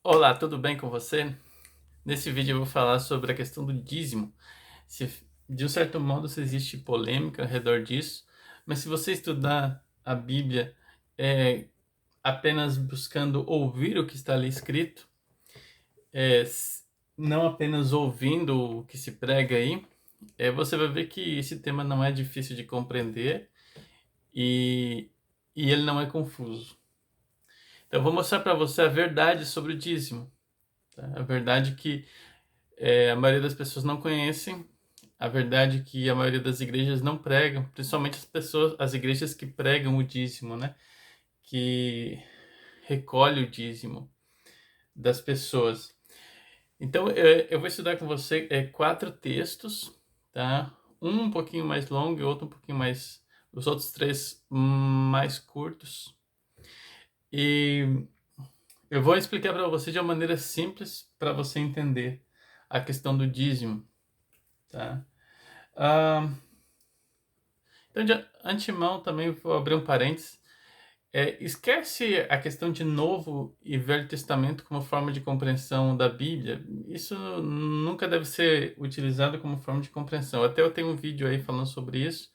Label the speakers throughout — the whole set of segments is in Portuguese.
Speaker 1: Olá, tudo bem com você? Nesse vídeo eu vou falar sobre a questão do dízimo. Se, de um certo modo, se existe polêmica ao redor disso, mas se você estudar a Bíblia apenas buscando ouvir o que está ali escrito, é, s- não apenas ouvindo o que se prega aí, você vai ver que esse tema não é difícil de compreender e, e ele não é confuso. Então eu vou mostrar para você a verdade sobre o dízimo, tá? A verdade que a maioria das pessoas não conhecem, a verdade é que a maioria das igrejas não pregam, principalmente as igrejas que pregam o dízimo, né? Que recolhe o dízimo das pessoas. Então, eu vou estudar com você 4 textos, tá? Um pouquinho mais longo e outro um pouquinho mais... Os outros 3 mais curtos. E eu vou explicar para você de uma maneira simples para você entender a questão do dízimo, tá? Ah, Então, de antemão, também vou abrir um parênteses. Esquece a questão de Novo e Velho Testamento como forma de compreensão da Bíblia. Isso nunca deve ser utilizado como forma de compreensão. Até eu tenho um vídeo aí falando sobre isso.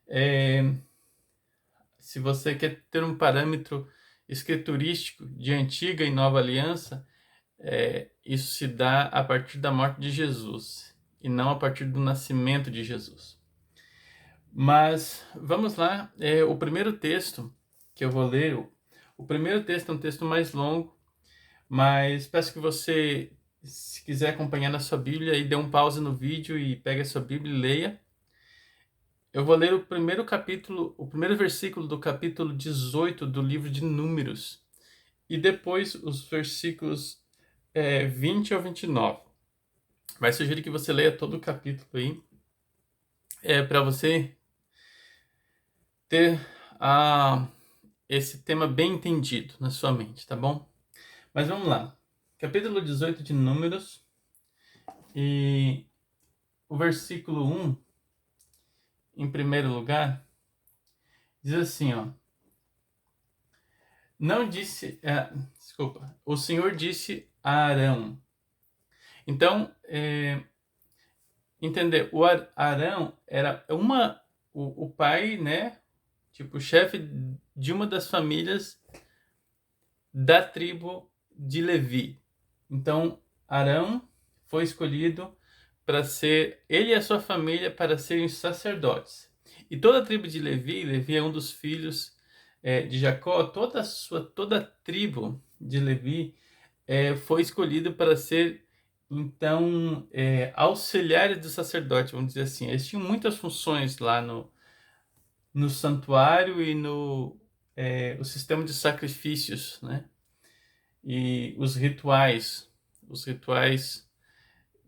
Speaker 1: É, Se você quer ter um parâmetro escriturístico de antiga e nova aliança, isso se dá a partir da morte de Jesus e não a partir do nascimento de Jesus. Mas vamos lá, o primeiro texto que eu vou ler, o primeiro texto é um texto mais longo, mas peço que você, se quiser acompanhar na sua Bíblia, aí dê um pause no vídeo e pegue a sua Bíblia e leia. Eu vou ler o primeiro capítulo, o primeiro versículo do capítulo 18 do livro de Números, e depois os versículos 20 ao 29. Vai sugerir que você leia todo o capítulo aí, para você ter a esse tema bem entendido na sua mente, tá bom? Mas vamos lá. Capítulo 18 de Números e o versículo 1, em primeiro lugar, diz assim, ó: Não disse, desculpa, o Senhor disse a Arão. Então, entender, Arão era o pai, né? Tipo, o chefe de uma das famílias da tribo de Levi. Então, Arão foi escolhido para ser, ele e a sua família, para serem sacerdotes. E toda a tribo de Levi, Levi é um dos filhos de Jacó, toda a tribo de Levi foi escolhido para ser, então, auxiliares do sacerdote, vamos dizer assim. Eles tinham muitas funções lá no santuário e no o sistema de sacrifícios, né? E os rituais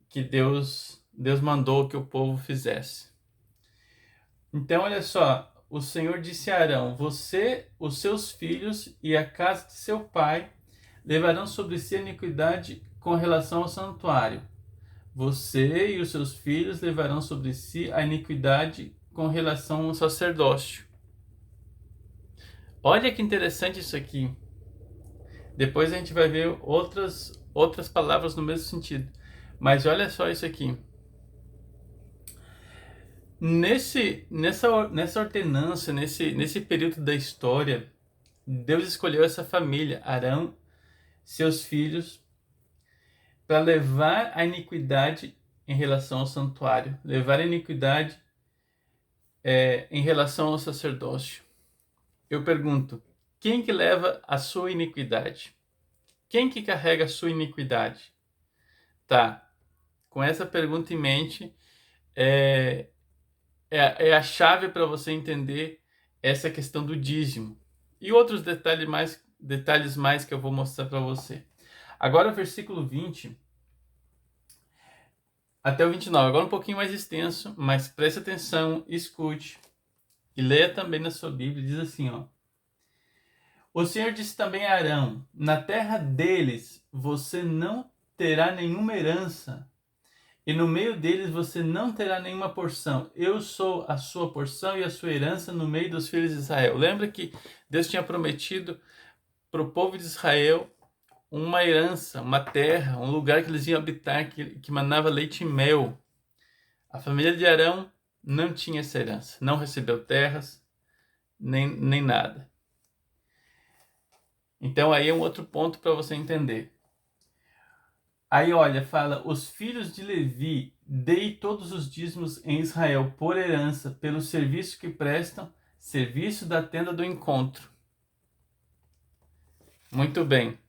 Speaker 1: que Deus mandou que o povo fizesse. Então, olha só, o Senhor disse a Arão: Você, os seus filhos e a casa de seu pai levarão sobre si a iniquidade com relação ao santuário. Você e os seus filhos levarão sobre si a iniquidade com relação ao sacerdócio. Olha que interessante isso aqui. Depois a gente vai ver outras palavras no mesmo sentido. Mas olha só isso aqui. Nessa ordenança, nesse período da história, Deus escolheu essa família, Arão, seus filhos, para levar a iniquidade em relação ao santuário, levar a iniquidade em relação ao sacerdócio. Eu pergunto, quem que leva a sua iniquidade? Quem que carrega a sua iniquidade? Tá, com essa pergunta em mente, é, é a chave para você entender essa questão do dízimo. E outros detalhes mais que eu vou mostrar para você. Agora o versículo 20 até o 29. Agora um pouquinho mais extenso, mas preste atenção, escute e leia também na sua Bíblia. Diz assim, ó: O Senhor disse também a Arão: Na terra deles você não terá nenhuma herança, e no meio deles você não terá nenhuma porção. Eu sou a sua porção e a sua herança no meio dos filhos de Israel. Lembra que Deus tinha prometido para o povo de Israel uma herança, uma terra, um lugar que eles iam habitar, que manava leite e mel. A família de Arão não tinha essa herança, não recebeu terras, nem nada. Então aí é um outro ponto para você entender. Aí olha, fala, os filhos de Levi, dei todos os dízimos em Israel por herança, pelo serviço que prestam, serviço da tenda do encontro. Muito bem.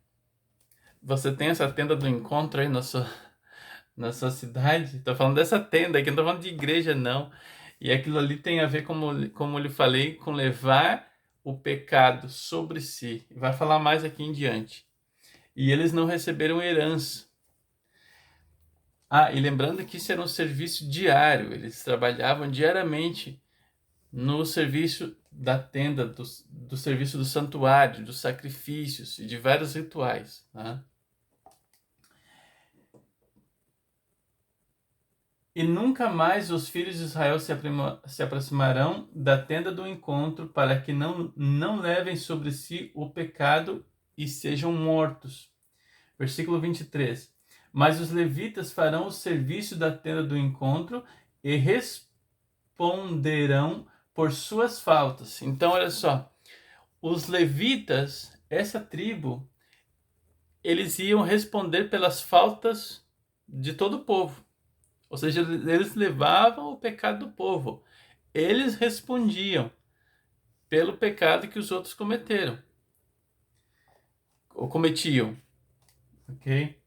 Speaker 1: Você tem essa tenda do encontro aí na sua cidade? Estou falando dessa tenda aqui, não estou falando de igreja, não. E aquilo ali tem a ver, como eu lhe falei, com levar o pecado sobre si. Vai falar mais aqui em diante. E eles não receberam herança. E lembrando que isso era um serviço diário. Eles trabalhavam diariamente no serviço da tenda, do serviço do santuário, dos sacrifícios e de vários rituais, tá? E nunca mais os filhos de Israel se aproximarão da tenda do encontro, para que não levem sobre si o pecado e sejam mortos. Versículo 23. Mas os levitas farão o serviço da tenda do encontro e responderão por suas faltas. Então, olha só. Os levitas, essa tribo, eles iam responder pelas faltas de todo o povo. Ou seja, eles levavam o pecado do povo. Eles respondiam pelo pecado que os outros cometeram. Ou cometiam. Ok?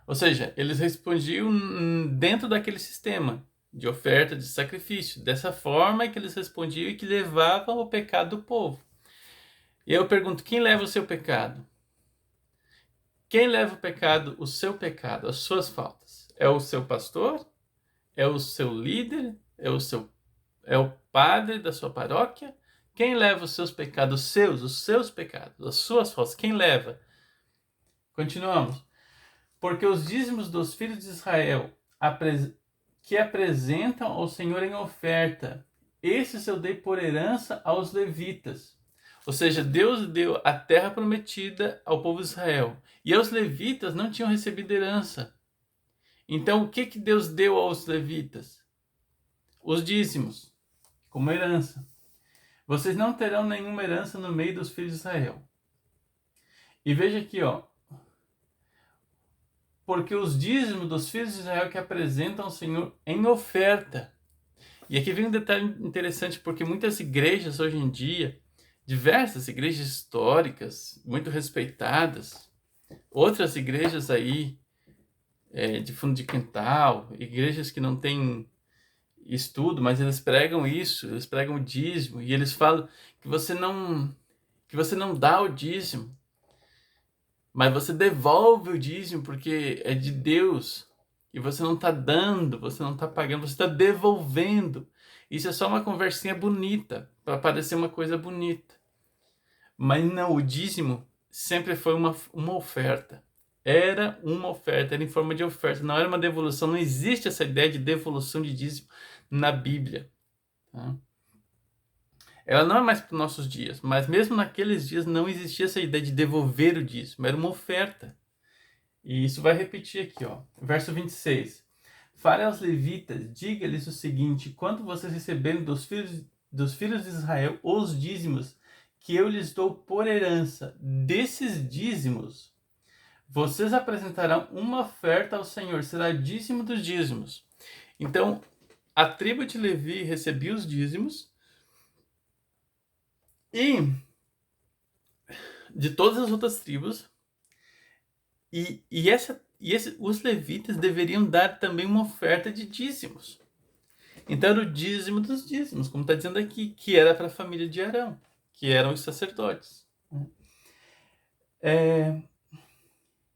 Speaker 1: Ou seja, eles respondiam dentro daquele sistema de oferta, de sacrifício. Dessa forma que eles respondiam e que levavam o pecado do povo. E eu pergunto, quem leva o seu pecado? Quem leva o pecado, o seu pecado, as suas faltas? É o seu pastor? É o seu líder? É o padre da sua paróquia? Quem leva os seus pecados, os seus pecados, as suas faltas? Quem leva? Continuamos. Porque os dízimos dos filhos de Israel que apresentam ao Senhor em oferta, esses eu dei por herança aos levitas. Ou seja, Deus deu a terra prometida ao povo de Israel. E os levitas não tinham recebido herança. Então, o que Deus deu aos levitas? Os dízimos, como herança. Vocês não terão nenhuma herança no meio dos filhos de Israel. E veja aqui, ó. Porque os dízimos dos filhos de Israel que apresentam ao Senhor em oferta. E aqui vem um detalhe interessante, porque muitas igrejas hoje em dia, diversas igrejas históricas, muito respeitadas, outras igrejas aí, de fundo de quintal, igrejas que não têm estudo, mas eles pregam isso, eles pregam o dízimo, e eles falam que você não dá o dízimo, mas você devolve o dízimo porque é de Deus, e você não está dando, você não está pagando, você está devolvendo. Isso é só uma conversinha bonita, para parecer uma coisa bonita. Mas não, o dízimo sempre foi uma oferta. Era uma oferta, era em forma de oferta, não era uma devolução. Não existe essa ideia de devolução de dízimo na Bíblia. Tá? Ela não é mais para os nossos dias, mas mesmo naqueles dias não existia essa ideia de devolver o dízimo, era uma oferta. E isso vai repetir aqui, ó, verso 26. Fale aos levitas, diga-lhes o seguinte: quando vocês receberem dos filhos de Israel os dízimos que eu lhes dou por herança, desses dízimos, vocês apresentarão uma oferta ao Senhor, será dízimo dos dízimos. Então, a tribo de Levi recebia os dízimos e de todas as outras tribos, os levitas deveriam dar também uma oferta de dízimos. Então era o dízimo dos dízimos, como está dizendo aqui, que era para a família de Arão, que eram os sacerdotes.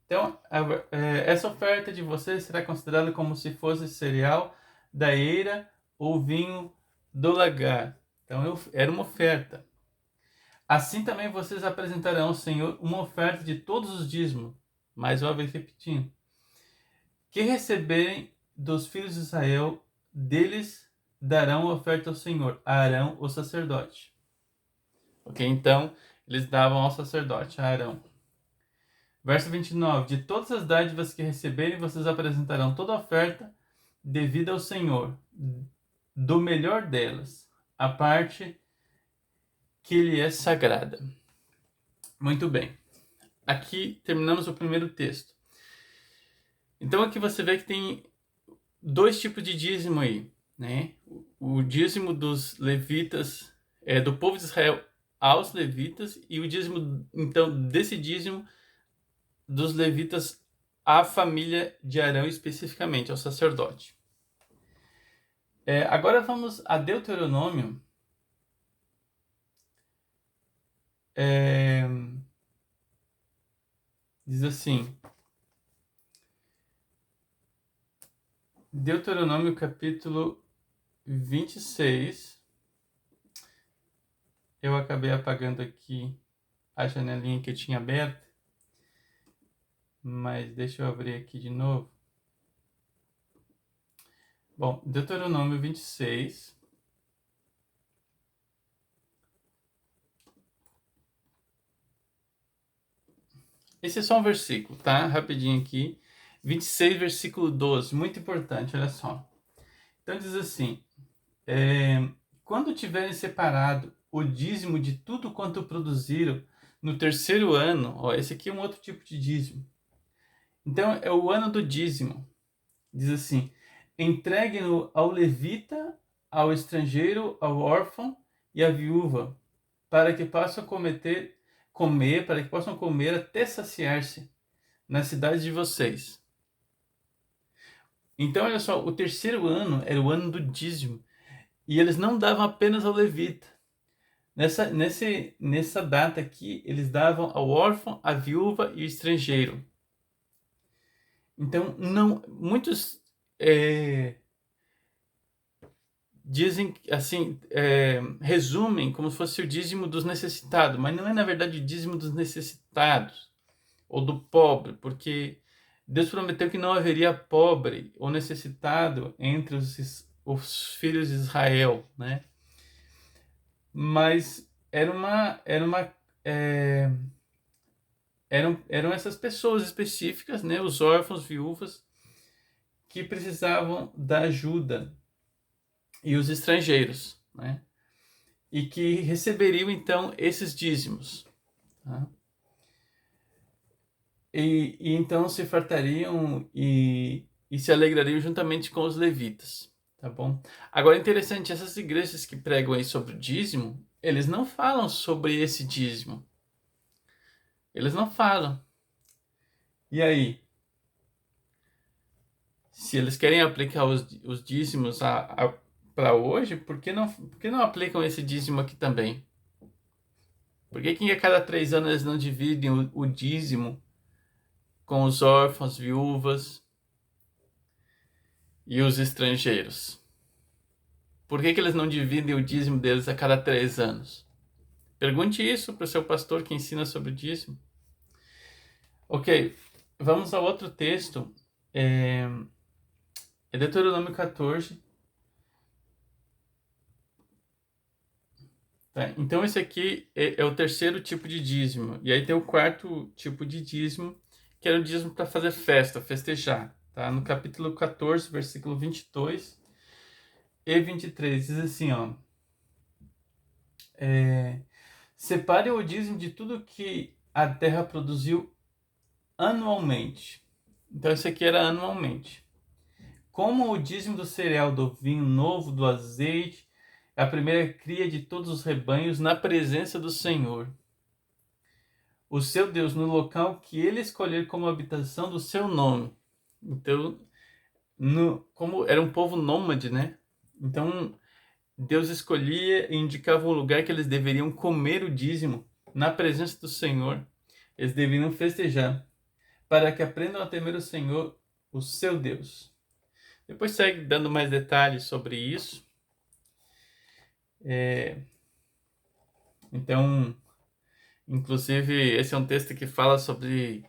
Speaker 1: Então, essa oferta de vocês será considerada como se fosse cereal da eira ou vinho do lagar. Então, era uma oferta. Assim também vocês apresentarão ao Senhor uma oferta de todos os dízimos. Mais uma vez repetindo. Que receberem dos filhos de Israel, deles darão a oferta ao Senhor, a Arão, o sacerdote. Ok? Então, eles davam ao sacerdote, a Arão. Verso 29. De todas as dádivas que receberem, vocês apresentarão toda oferta devida ao Senhor, do melhor delas, a parte que lhe é sagrada. Muito bem. Aqui terminamos o primeiro texto. Então aqui você vê que tem dois tipos de dízimo aí, né? O dízimo dos levitas, do povo de Israel aos levitas, e o dízimo, então, desse dízimo dos levitas à família de Arão especificamente, ao sacerdote. Agora vamos a Deuteronômio. Diz assim, Deuteronômio capítulo 26. Eu acabei apagando aqui a janelinha que eu tinha aberta, mas deixa eu abrir aqui de novo. Bom, Deuteronômio 26. Esse é só um versículo, tá? Rapidinho aqui. 26, versículo 12. Muito importante, olha só. Então diz assim: quando tiverem separado o dízimo de tudo quanto produziram no terceiro ano, esse aqui é um outro tipo de dízimo. Então é o ano do dízimo. Diz assim: entreguem-no ao levita, ao estrangeiro, ao órfão e à viúva, para que possam comer até saciar-se nas cidades de vocês. Então, olha só, o terceiro ano era o ano do dízimo, e eles não davam apenas ao levita. Nessa data aqui, eles davam ao órfão, à viúva e ao estrangeiro. Então, muitos dizem assim, resumem como se fosse o dízimo dos necessitados, mas não é na verdade o dízimo dos necessitados ou do pobre, porque Deus prometeu que não haveria pobre ou necessitado entre os filhos de Israel, né? Mas eram essas pessoas específicas, né? Os órfãos, viúvas, que precisavam da ajuda, e os estrangeiros, né? E que receberiam então esses dízimos, tá? E então se fartariam e se alegrariam juntamente com os levitas, tá bom? Agora é interessante, essas igrejas que pregam aí sobre o dízimo, eles não falam sobre esse dízimo. Eles não falam. E aí? Se eles querem aplicar os dízimos para hoje, por que não aplicam esse dízimo aqui também? Por que a cada 3 anos eles não dividem o dízimo com os órfãos, viúvas e os estrangeiros? Por que eles não dividem o dízimo deles a cada 3 anos? Pergunte isso para o seu pastor que ensina sobre o dízimo. Ok, vamos ao outro texto. É Deuteronômio 14. Tá, então esse aqui é o terceiro tipo de dízimo. E aí tem o quarto tipo de dízimo, que era o dízimo para fazer festa, festejar. Tá? No capítulo 14, versículo 22 e 23, diz assim, ó. Separe o dízimo de tudo que a terra produziu anualmente. Então isso aqui era anualmente. Como o dízimo do cereal, do vinho novo, do azeite, a primeira cria de todos os rebanhos na presença do Senhor, o seu Deus, no local que ele escolher como habitação do seu nome. Então, como era um povo nômade, né? Então, Deus escolhia e indicava um lugar que eles deveriam comer o dízimo na presença do Senhor. Eles deveriam festejar, para que aprendam a temer o Senhor, o seu Deus. Depois segue dando mais detalhes sobre isso. Então, inclusive, esse é um texto que fala sobre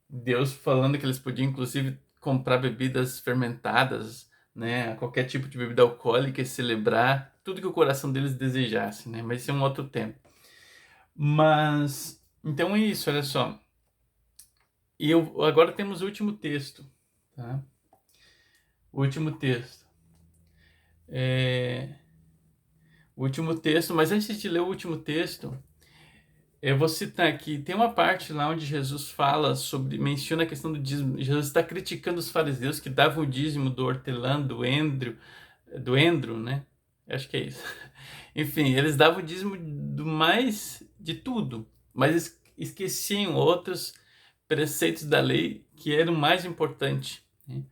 Speaker 1: Deus falando que eles podiam, inclusive, comprar bebidas fermentadas, né? Qualquer tipo de bebida alcoólica e celebrar tudo que o coração deles desejasse, né? Mas isso é um outro tempo. Mas Então é isso, olha só. E agora temos o último texto, tá? O último texto. O último texto, mas antes de ler o último texto, eu vou citar aqui, tem uma parte lá onde Jesus fala sobre, menciona a questão do dízimo. Jesus está criticando os fariseus que davam o dízimo do hortelã, do endro, né? Acho que é isso. Enfim, eles davam o dízimo do mais de tudo, mas esqueciam outros preceitos da lei que eram mais importantes, né?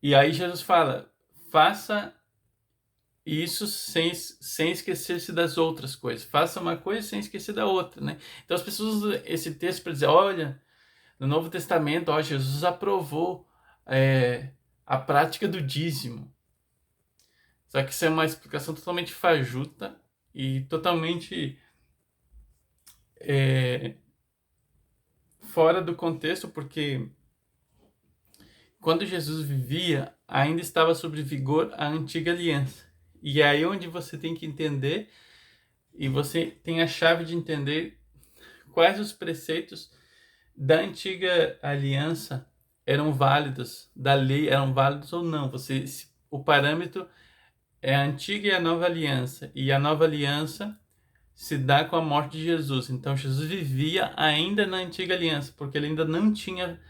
Speaker 1: E aí Jesus fala, faça isso sem esquecer-se das outras coisas. Faça uma coisa sem esquecer da outra, né? Então as pessoas usam esse texto para dizer, olha, no Novo Testamento, ó, Jesus aprovou a prática do dízimo. Só que isso é uma explicação totalmente fajuta e totalmente fora do contexto, porque quando Jesus vivia, ainda estava sob vigor a antiga aliança. E é aí onde você tem que entender, e você tem a chave de entender quais os preceitos da antiga aliança eram válidos, da lei eram válidos ou não. O parâmetro é a antiga e a nova aliança, e a nova aliança se dá com a morte de Jesus. Então Jesus vivia ainda na antiga aliança, porque ele ainda não tinha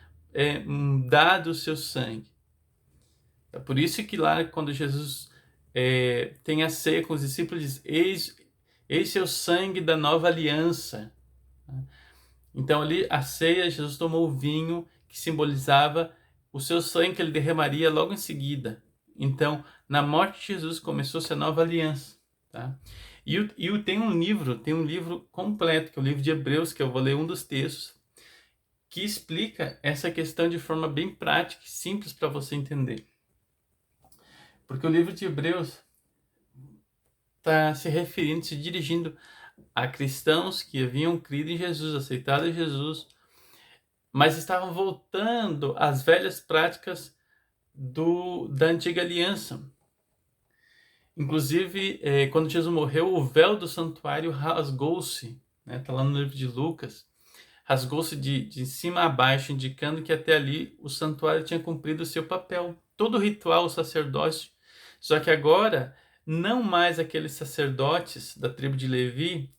Speaker 1: dado o seu sangue. É por isso que lá, quando Jesus tem a ceia com os discípulos, diz, eis é o sangue da nova aliança. Então ali, a ceia, Jesus tomou o vinho que simbolizava o seu sangue que ele derramaria logo em seguida. Então, na morte de Jesus começou-se a nova aliança, tá? Tem um livro completo, que é o livro de Hebreus, que eu vou ler um dos textos, que explica essa questão de forma bem prática e simples para você entender. Porque o livro de Hebreus está se referindo, se dirigindo a cristãos que haviam crido em Jesus, aceitado Jesus, mas estavam voltando às velhas práticas da antiga aliança. Inclusive, quando Jesus morreu, o véu do santuário rasgou-se, né? Tá lá no livro de Lucas. Rasgou-se de cima a baixo, indicando que até ali o santuário tinha cumprido o seu papel. Todo o ritual, o sacerdócio. Só que agora, não mais aqueles sacerdotes da tribo de Levi,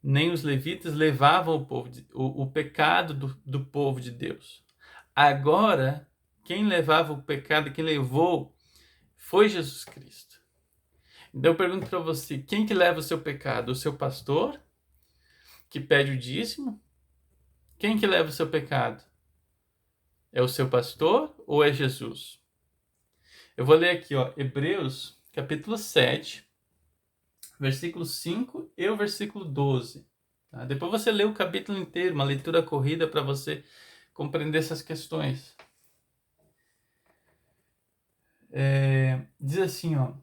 Speaker 1: nem os levitas levavam o pecado do povo de Deus. Agora, quem levava o pecado, quem levou, foi Jesus Cristo. Então eu pergunto para você, quem que leva o seu pecado? O seu pastor, que pede o dízimo? Quem que leva o seu pecado? É o seu pastor ou é Jesus? Eu vou ler aqui, ó, Hebreus, capítulo 7, versículo 5 e o versículo 12. Tá? Depois você lê o capítulo inteiro, uma leitura corrida para você compreender essas questões. Diz assim, ó,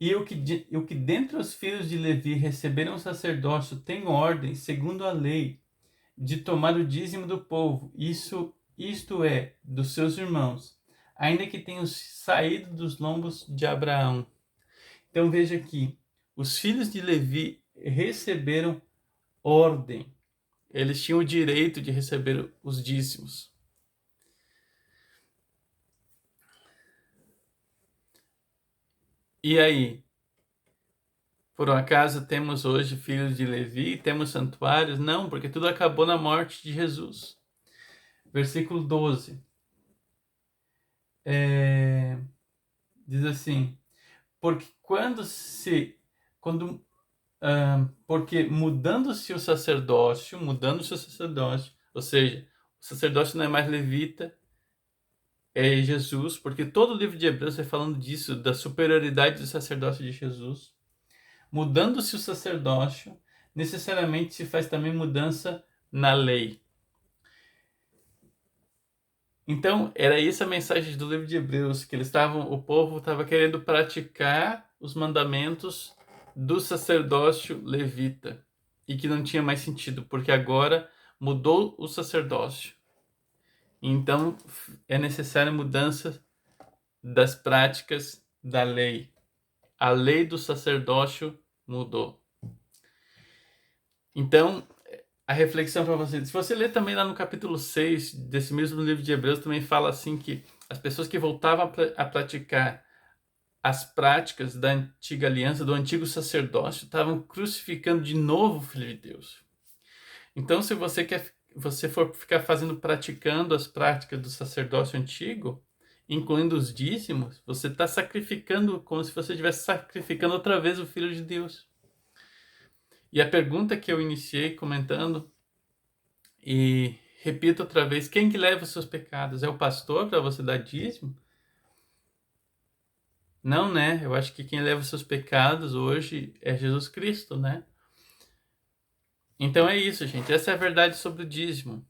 Speaker 1: e o que dentre os filhos de Levi receberam o sacerdócio tem ordem, segundo a lei, de tomar o dízimo do povo, isto é, dos seus irmãos, ainda que tenham saído dos lombos de Abraão. Então veja aqui, os filhos de Levi receberam ordem. Eles tinham o direito de receber os dízimos. E aí? Por um acaso temos hoje filhos de Levi? Temos santuários? Não, porque tudo acabou na morte de Jesus. Versículo 12. Diz assim, porque porque mudando-se o sacerdócio, ou seja, o sacerdócio não é mais levita, é Jesus, porque todo o livro de Hebreus vai falando disso, da superioridade do sacerdócio de Jesus. Mudando-se o sacerdócio, necessariamente se faz também mudança na lei. Então, era essa a mensagem do livro de Hebreus, que o povo estava querendo praticar os mandamentos do sacerdócio levita, e que não tinha mais sentido, porque agora mudou o sacerdócio. Então, é necessária mudança das práticas da lei. A lei do sacerdócio mudou. Então, a reflexão para você. Se você ler também lá no capítulo 6 desse mesmo livro de Hebreus, também fala assim que as pessoas que voltavam a praticar as práticas da antiga aliança, do antigo sacerdócio, estavam crucificando de novo o Filho de Deus. Então, se você for ficar praticando as práticas do sacerdócio antigo, incluindo os dízimos, você está sacrificando como se você estivesse sacrificando outra vez o Filho de Deus. E a pergunta que eu iniciei comentando, e repito outra vez, quem que leva os seus pecados? É o pastor para você dar dízimo? Não, né? Eu acho que quem leva os seus pecados hoje é Jesus Cristo, né? Então é isso, gente. Essa é a verdade sobre o dízimo.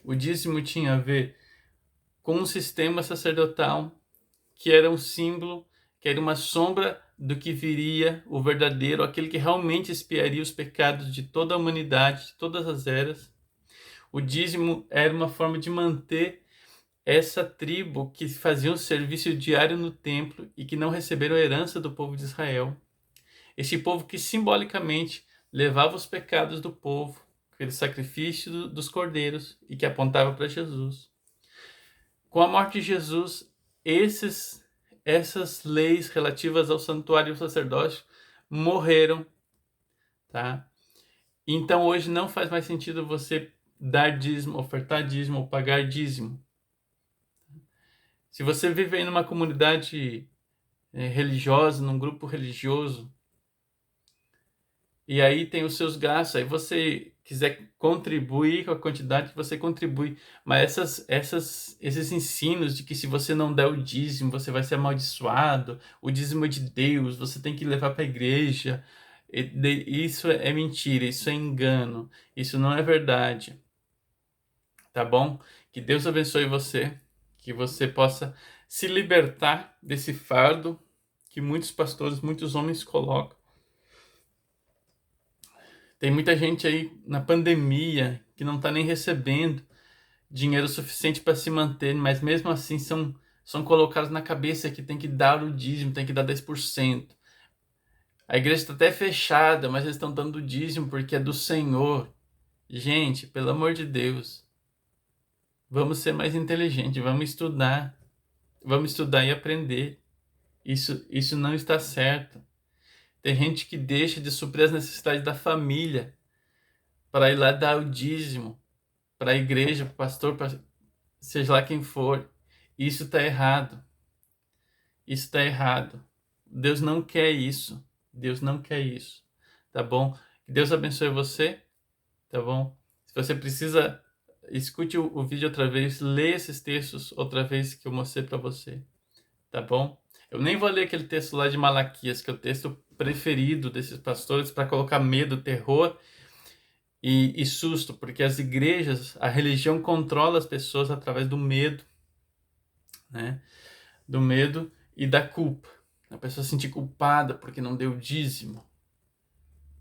Speaker 1: O dízimo tinha a ver com um sistema sacerdotal que era um símbolo, que era uma sombra do que viria o verdadeiro, aquele que realmente expiaria os pecados de toda a humanidade, de todas as eras. O dízimo era uma forma de manter essa tribo que fazia um serviço diário no templo e que não receberam a herança do povo de Israel. Esse povo que simbolicamente levava os pecados do povo, aquele sacrifício dos cordeiros e que apontava para Jesus. Com a morte de Jesus, essas leis relativas ao santuário e ao sacerdócio morreram, tá? Então hoje não faz mais sentido você dar dízimo, ofertar dízimo ou pagar dízimo. Se você vive aí numa comunidade religiosa, num grupo religioso, e aí tem os seus gastos, aí você quiser contribuir com a quantidade que você contribui, mas esses ensinos de que se você não der o dízimo, você vai ser amaldiçoado, o dízimo é de Deus, você tem que levar para a igreja, isso é mentira, isso é engano, isso não é verdade, tá bom? Que Deus abençoe você, que você possa se libertar desse fardo que muitos pastores, muitos homens colocam. Tem muita gente aí na pandemia que não está nem recebendo dinheiro suficiente para se manter, mas mesmo assim são colocados na cabeça que tem que dar o dízimo, tem que dar 10%. A igreja está até fechada, mas eles estão dando o dízimo porque é do Senhor. Gente, pelo amor de Deus, vamos ser mais inteligentes, vamos estudar e aprender. Isso não está certo. Tem gente que deixa de suprir as necessidades da família para ir lá dar o dízimo para a igreja, para o pastor, seja lá quem for. Isso está errado. Isso está errado. Deus não quer isso. Deus não quer isso. Tá bom? Que Deus abençoe você. Tá bom? Se você precisa, escute o vídeo outra vez, lê esses textos outra vez que eu mostrei para você. Tá bom? Eu nem vou ler aquele texto lá de Malaquias, que é o texto preferido desses pastores para colocar medo, terror e susto, porque as igrejas, a religião controla as pessoas através do medo, né? Do medo e da culpa. A pessoa se sentir culpada porque não deu dízimo.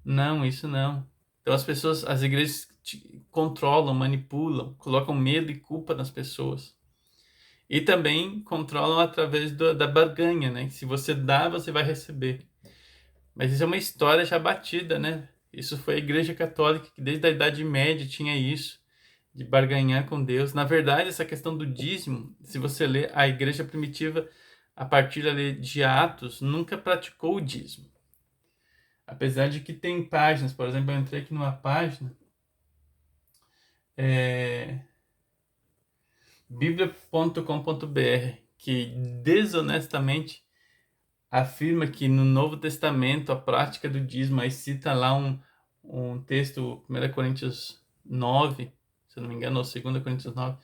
Speaker 1: Não, isso não. Então as igrejas controlam, manipulam, colocam medo e culpa nas pessoas. E também controlam através da barganha, né? Se você dá, você vai receber. Mas isso é uma história já batida, né? Isso foi a Igreja Católica que desde a Idade Média tinha isso, de barganhar com Deus. Na verdade, essa questão do dízimo, se você ler a Igreja Primitiva, a partir ali de Atos, nunca praticou o dízimo. Apesar de que tem páginas, por exemplo, eu entrei aqui numa página, biblia.com.br, que desonestamente afirma que no Novo Testamento a prática do dízimo, aí cita lá um texto, 1 Coríntios 9, se eu não me engano, ou 2 Coríntios 9,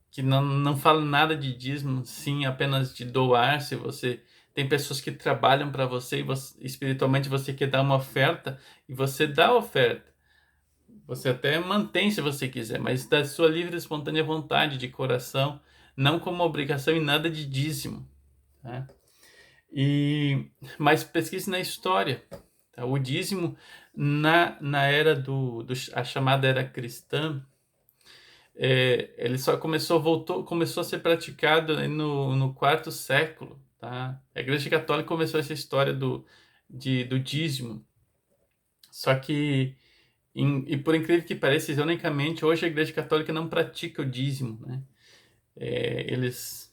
Speaker 1: que não fala nada de dízimo, sim, apenas de doar. Se você tem pessoas que trabalham para você e espiritualmente você quer dar uma oferta e você dá a oferta. Você até mantém se você quiser, mas da sua livre e espontânea vontade, de coração, não como obrigação e nada de dízimo, tá? Mas pesquise na história, tá? O dízimo na era a chamada era cristã, ele só começou a ser praticado no quarto século, tá? A Igreja Católica começou essa história do dízimo, só que E por incrível que pareça, ironicamente, hoje a Igreja Católica não pratica o dízimo, né? Eles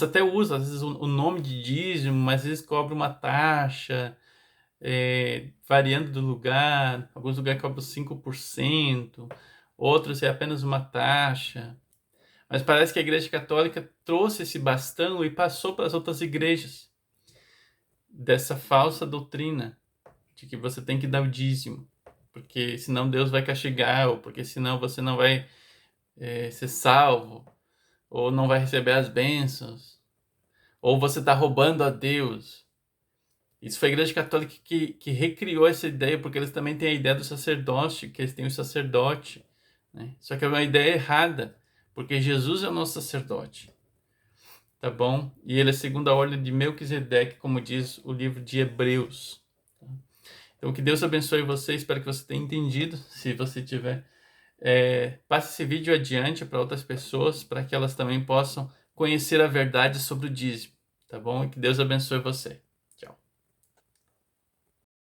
Speaker 1: até usam, às vezes, o nome de dízimo, mas às vezes cobram uma taxa, variando do lugar. Alguns lugares cobram 5%, outros é apenas uma taxa. Mas parece que a Igreja Católica trouxe esse bastão e passou para as outras igrejas dessa falsa doutrina de que você tem que dar o dízimo, porque senão Deus vai castigar, ou porque senão você não vai ser salvo, ou não vai receber as bênçãos, ou você está roubando a Deus. Isso foi a Igreja Católica que recriou essa ideia, porque eles também têm a ideia do sacerdote, que eles têm o sacerdote, né? Só que é uma ideia errada, porque Jesus é o nosso sacerdote, tá bom? E ele é segundo a ordem de Melquisedeque, como diz o livro de Hebreus. Tá? Então, que Deus abençoe você, espero que você tenha entendido. Se você tiver, passe esse vídeo adiante para outras pessoas, para que elas também possam conhecer a verdade sobre o dízimo, tá bom? E que Deus abençoe você.